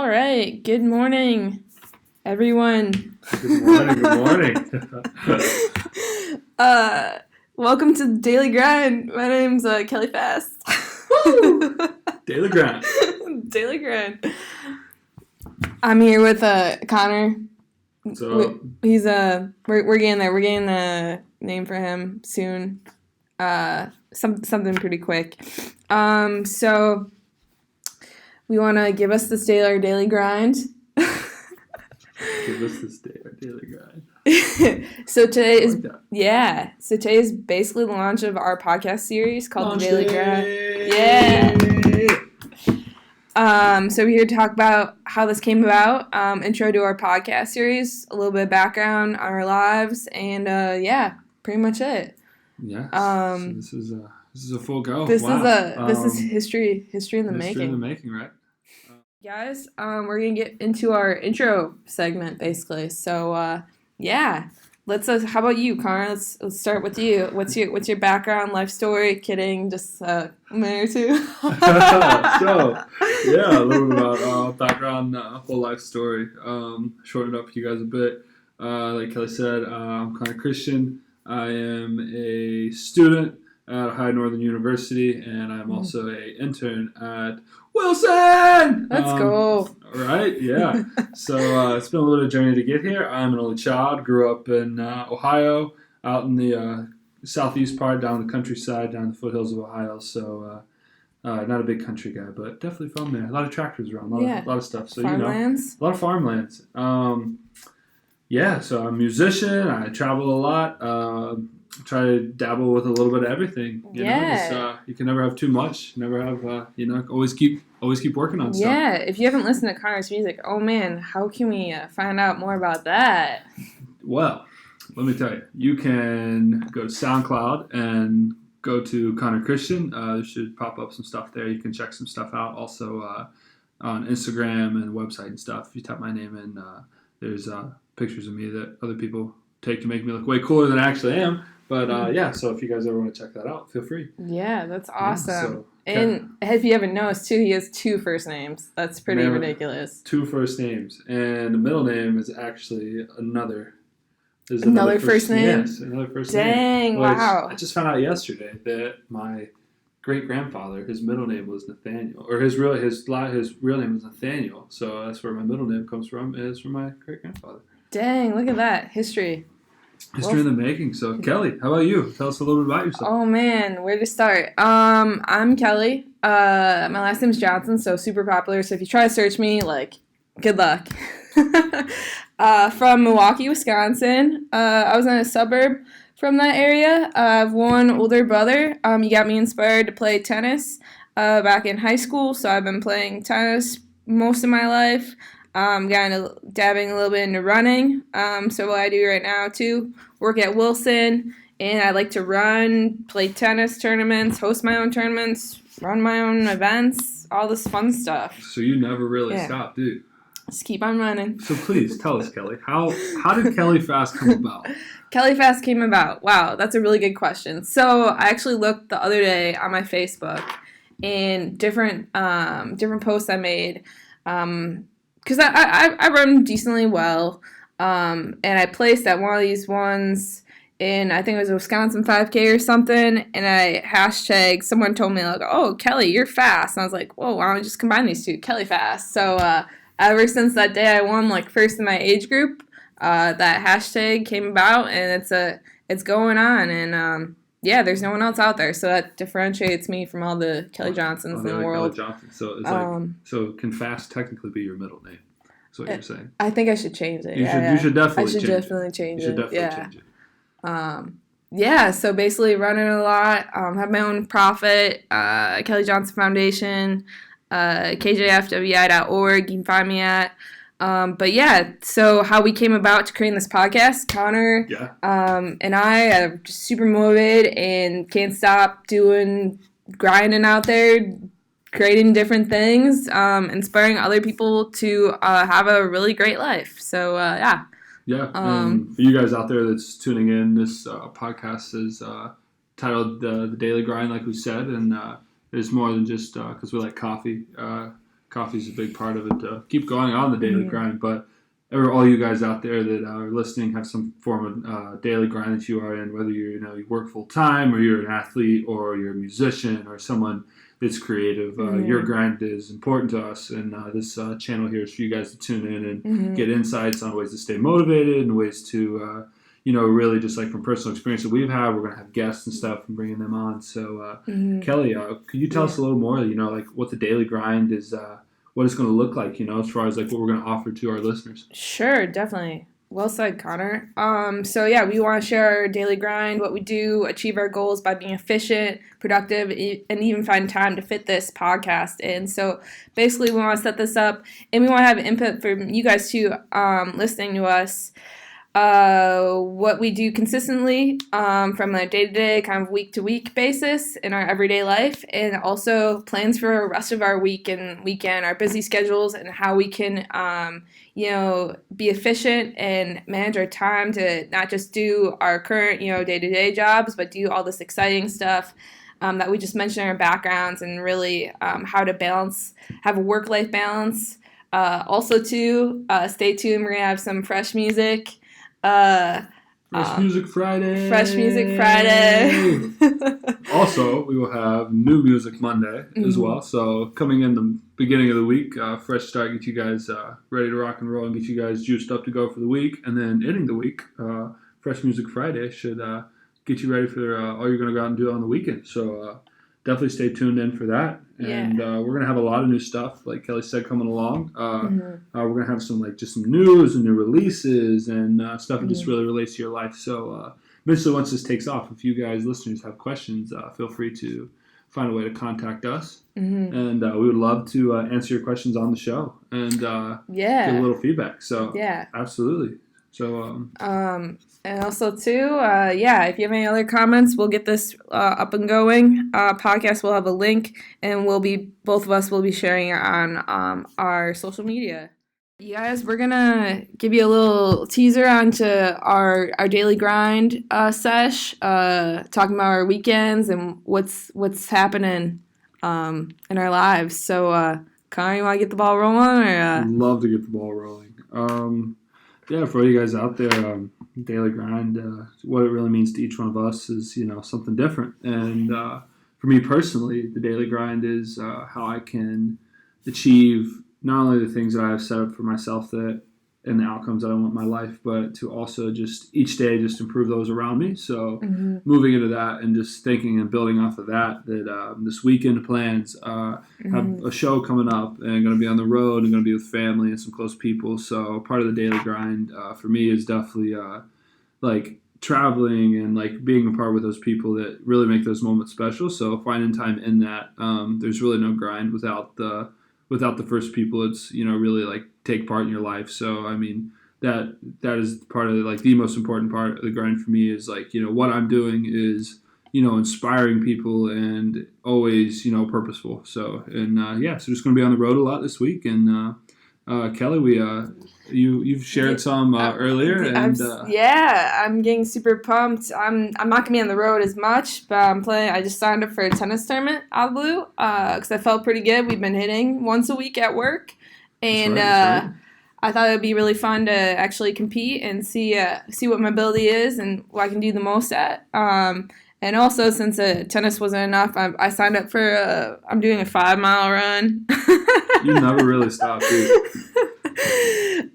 right. Good morning, everyone. Good morning. Welcome to the Daily Grind. My name's Kelly Fast. Woo! Daily Grind. Daily Grind. I'm here with Connor. So He's we're getting there. We're getting the name for him soon. Something pretty quick. So we want to give us this daily grind. give us this our daily grind. So today is basically the launch of our podcast series called The Daily Grind. Yeah. So we're here to talk about how this came about, intro to our podcast series, a little bit of background on our lives, and pretty much it. Yeah. So this is a full go. This is history in the history making. History in the making, right? Guys, we're gonna get into our intro segment basically. So let's. How about you, Connor? Let's start with you. What's your background, life story? Kidding, just a minute or two. A little bit about background, whole life story. Shorten it up for you guys a bit. Like Kelly said, I'm Connor Christian. I am a student at Ohio Northern University, and I'm also an intern at Wilson! Let's go. Right? Yeah. So it's been a little journey to get here. I'm an only child. Grew up in Ohio, out in the southeast part, down the countryside, down the foothills of Ohio. So not a big country guy, but definitely from there. A lot of tractors around, a lot of stuff. So farmlands. A lot of farmlands. So I'm a musician. I travel a lot. Try to dabble with a little bit of everything. You can never have too much. Never have, always keep working on stuff. Yeah, if you haven't listened to Connor's music, oh man, how can we find out more about that? Well, let me tell you. You can go to SoundCloud and go to Connor Christian. There should pop up some stuff there. You can check some stuff out. Also on Instagram and website and stuff. If you type my name in, there's pictures of me that other people take to make me look way cooler than I actually am. But so if you guys ever want to check that out, feel free. Yeah, that's awesome. And if you haven't noticed too, he has 2 first names. That's pretty ridiculous. 2 first names, and the middle name is actually another. There's another first name. Yes, another first name. Dang! Wow. I just found out yesterday that my great grandfather, his middle name was Nathaniel, or his real name was Nathaniel. So that's where my middle name comes from. Is from my great grandfather. Dang! Look at that history. History in the making. So, Kelly, how about you? Tell us a little bit about yourself. Oh, man. Where to start? I'm Kelly. My last name's Johnson, so super popular. So if you try to search me, good luck. From Milwaukee, Wisconsin. I was in a suburb from that area. I have one older brother. He got me inspired to play tennis back in high school, so I've been playing tennis most of my life. Dabbing a little bit into running. So what I do right now too, work at Wilson, and I like to run, play tennis tournaments, host my own tournaments, run my own events, all this fun stuff. So you never really stop, dude. Just keep on running. So please tell us, Kelly, how did Kelly Fast come about? Kelly Fast came about. Wow, that's a really good question. So I actually looked the other day on my Facebook and different posts I made. Because I run decently well, and I placed at one of these ones in, I think it was a Wisconsin 5K or something, and someone told me, oh, Kelly, you're fast. And I was like, whoa, why don't I just combine these two, Kelly Fast. So ever since that day I won, first in my age group, that hashtag came about, and it's going on, and there's no one else out there, so that differentiates me from all the Kelly Johnsons in the world. Kelly Johnson. So it's so can Fast technically be your middle name? That's what you're saying. I think I should change it. You should definitely. I should definitely change it. You should definitely change it. So basically running a lot. Have my own profit, Kelly Johnson Foundation, KJFWI.org. You can find me at. So how we came about to creating this podcast, Connor, and I are just super motivated and can't stop grinding out there, creating different things, inspiring other people to have a really great life. So, and for you guys out there that's tuning in, this podcast is titled The Daily Grind, like we said, and there's more than just because we like coffee. coffee's a big part of it to keep going on the daily grind. But all you guys out there that are listening have some form of daily grind that you are in, whether you work full time or you're an athlete or you're a musician or someone that's creative. Your grind is important to us, and this channel here is for you guys to tune in and get insights on ways to stay motivated and ways to really just like from personal experience that we've had. We're going to have guests and stuff and bringing them on. So Kelly, could you tell us a little more, like what the daily grind is, what it's going to look like, as far as like what we're going to offer to our listeners? Sure, definitely. Well said, Connor. So yeah, we want to share our daily grind, what we do, achieve our goals by being efficient, productive, and even find time to fit this podcast in. So basically, we want to set this up, and we want to have input from you guys too, listening to us. What we do consistently from a day-to-day, kind of week-to-week basis in our everyday life, and also plans for the rest of our week and weekend, our busy schedules, and how we can, be efficient and manage our time to not just do our current, day-to-day jobs, but do all this exciting stuff that we just mentioned in our backgrounds, and really how to have a work-life balance. Also, too, stay tuned. We're going to have some fresh music. Fresh Music Friday. Fresh Music Friday. Also, we will have New Music Monday as well. So coming in the beginning of the week, fresh start, get you guys ready to rock and roll and get you guys juiced up to go for the week. And then ending the week, Fresh Music Friday should get you ready for all you're going to go out and do on the weekend. So definitely stay tuned in for that. And we're going to have a lot of new stuff, like Kelly said, coming along. We're going to have some news and new releases and stuff that just really relates to your life. So eventually, once this takes off, if you guys, listeners, have questions, feel free to find a way to contact us. And we would love to answer your questions on the show and get a little feedback. So absolutely. So and also too, if you have any other comments, we'll get this up and going. Podcast will have a link, and both of us will be sharing it on our social media. You guys, we're gonna give you a little teaser onto our daily grind sesh, talking about our weekends and what's happening in our lives. So, Connor, you want to get the ball rolling? I'd love to get the ball rolling. For you guys out there, daily grind, what it really means to each one of us is, something different. And for me personally, the daily grind is how I can achieve not only the things that I have set up for myself and the outcomes that I want in my life, but to also just each day just improve those around me. So moving into that and just thinking and building off of that this weekend plans, have a show coming up and going to be on the road and going to be with family and some close people. So part of the daily grind for me is definitely traveling and being apart with those people that really make those moments special. So finding time in that, there's really no grind without the first people it's really take part in your life. So I mean that is part of the most important part of the grind for me is what I'm doing is inspiring people and always purposeful. So and so just going to be on the road a lot this week. And Kelly, you've shared some earlier, and I'm getting super pumped. I'm not gonna be on the road as much, but I'm playing. I just signed up for a tennis tournament out of the blue because I felt pretty good. We've been hitting once a week at work, and that's right. I thought it would be really fun to actually compete and see what my ability is and what I can do the most at. And also, since tennis wasn't enough, I signed up for I'm doing a 5-mile run. You never really stop, dude.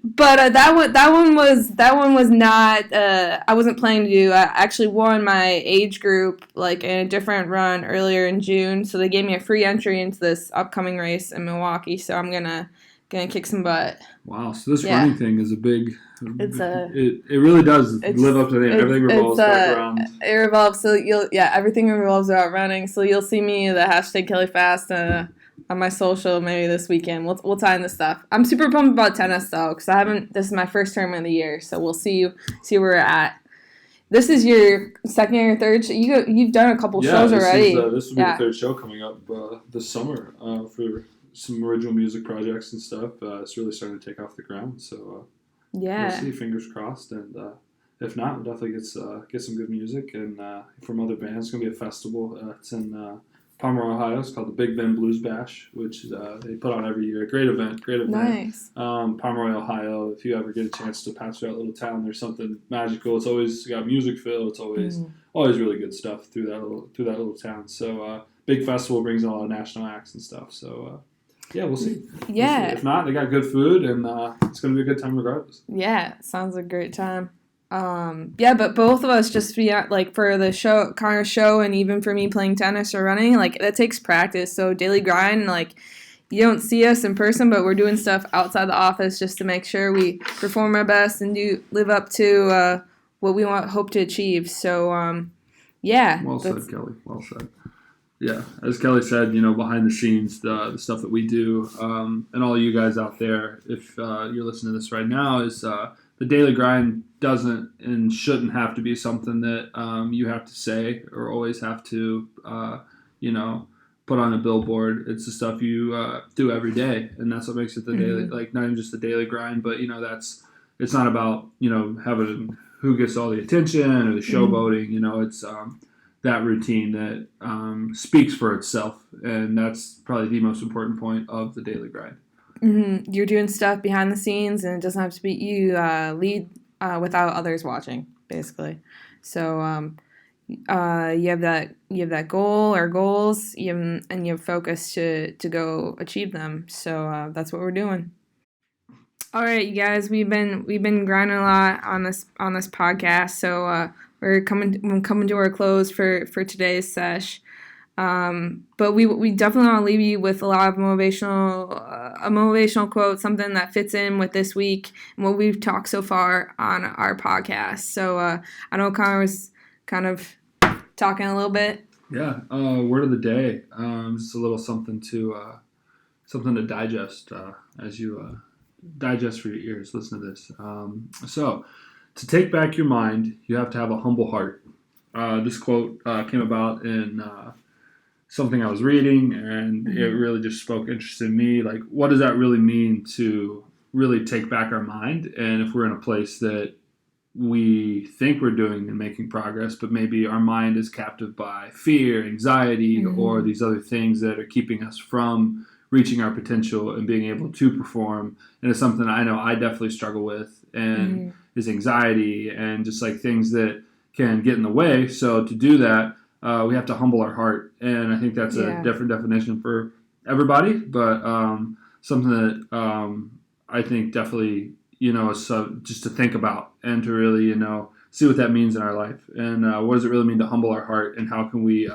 But that one was not. I wasn't planning to do. I actually won my age group in a different run earlier in June, so they gave me a free entry into this upcoming race in Milwaukee. So I'm gonna kick some butt. Wow! So this running thing is a big. It really does live up to the name. Everything revolves around. It revolves. So everything revolves around running. So you'll see me the hashtag KellyFast on my social maybe this weekend. We'll tie in this stuff. I'm super pumped about tennis though because this is my first tournament of the year. So we'll see where we're at. This is your second or third show. You've done a couple shows already. This will be the third show coming up this summer for some original music projects and stuff. It's really starting to take off the ground. So we'll see. Fingers crossed. And if not, we'll definitely get some good music and from other bands. It's gonna be a festival. It's in Pomeroy, Ohio. It's called the Big Bend Blues Bash, which they put on every year. Great event. Nice. Pomeroy, Ohio. If you ever get a chance to pass through that little town, there's something magical. It's always got music filled. It's always really good stuff through that little town. So big festival brings in a lot of national acts and stuff. So yeah, we'll see. Yeah. We'll see. If not, they got good food, and it's going to be a good time regardless. Yeah, sounds like a great time. But both of us just like for the show, Connor's show, and even for me playing tennis or running, like that takes practice. So daily grind, like you don't see us in person, but we're doing stuff outside the office just to make sure we perform our best and live up to what we hope to achieve. So yeah. Well said, Kelly. Well said. Yeah, as Kelly said, behind the scenes, the stuff that we do, and all you guys out there, if you're listening to this right now, is the daily grind doesn't and shouldn't have to be something that you have to say or always have to, put on a billboard. It's the stuff you do every day, and that's what makes it the daily, like not even just the daily grind, but it's not about having who gets all the attention or the showboating. It's that routine that speaks for itself, and that's probably the most important point of the daily grind. You're doing stuff behind the scenes, and it doesn't have to be you lead without others watching, basically. So you have that goal or goals, and you have focus to go achieve them. So that's what we're doing. All right, you guys, we've been grinding a lot on this podcast. So we're coming to our close for today's sesh. But we definitely want to leave you with a lot of a motivational quote, something that fits in with this week and what we've talked so far on our podcast. So I know Connor was kind of talking a little bit. Yeah. Word of the day. Just a little something to digest as you digest for your ears. Listen to this. So to take back your mind, you have to have a humble heart. This quote came about in something I was reading, and it really just spoke interest in me. Like, what does that really mean to really take back our mind? And if we're in a place that we think we're doing and making progress, but maybe our mind is captive by fear, anxiety, or these other things that are keeping us from reaching our potential and being able to perform. And it's something I know I definitely struggle with, and is anxiety and just like things that can get in the way. So to do that, we have to humble our heart, and I think that's a different definition for everybody, but something that I think definitely, is just to think about and to really, see what that means in our life, and what does it really mean to humble our heart, and how can we,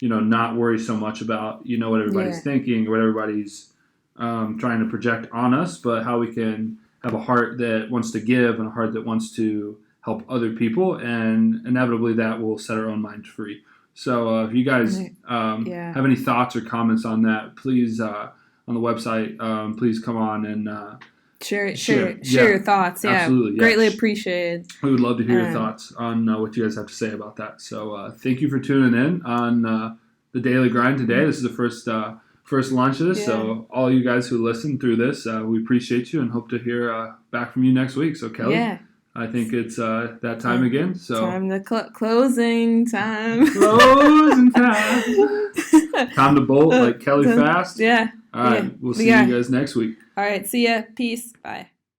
not worry so much about, what everybody's thinking or what everybody's trying to project on us, but how we can have a heart that wants to give and a heart that wants to help other people, and inevitably that will set our own mind free. So if you guys have any thoughts or comments on that, please on the website, please come on and share your thoughts. Yeah, absolutely. Greatly appreciated. We would love to hear your thoughts on what you guys have to say about that. So thank you for tuning in on the Daily Grind today. This is the first launch of this. So all you guys who listen through this, we appreciate you and hope to hear back from you next week. So Kelly, I think it's that time again. So time to closing time. Closing time. Time to bolt like Kelly Fast. Yeah. All right. We'll see you guys next week. All right. See ya. Peace. Bye.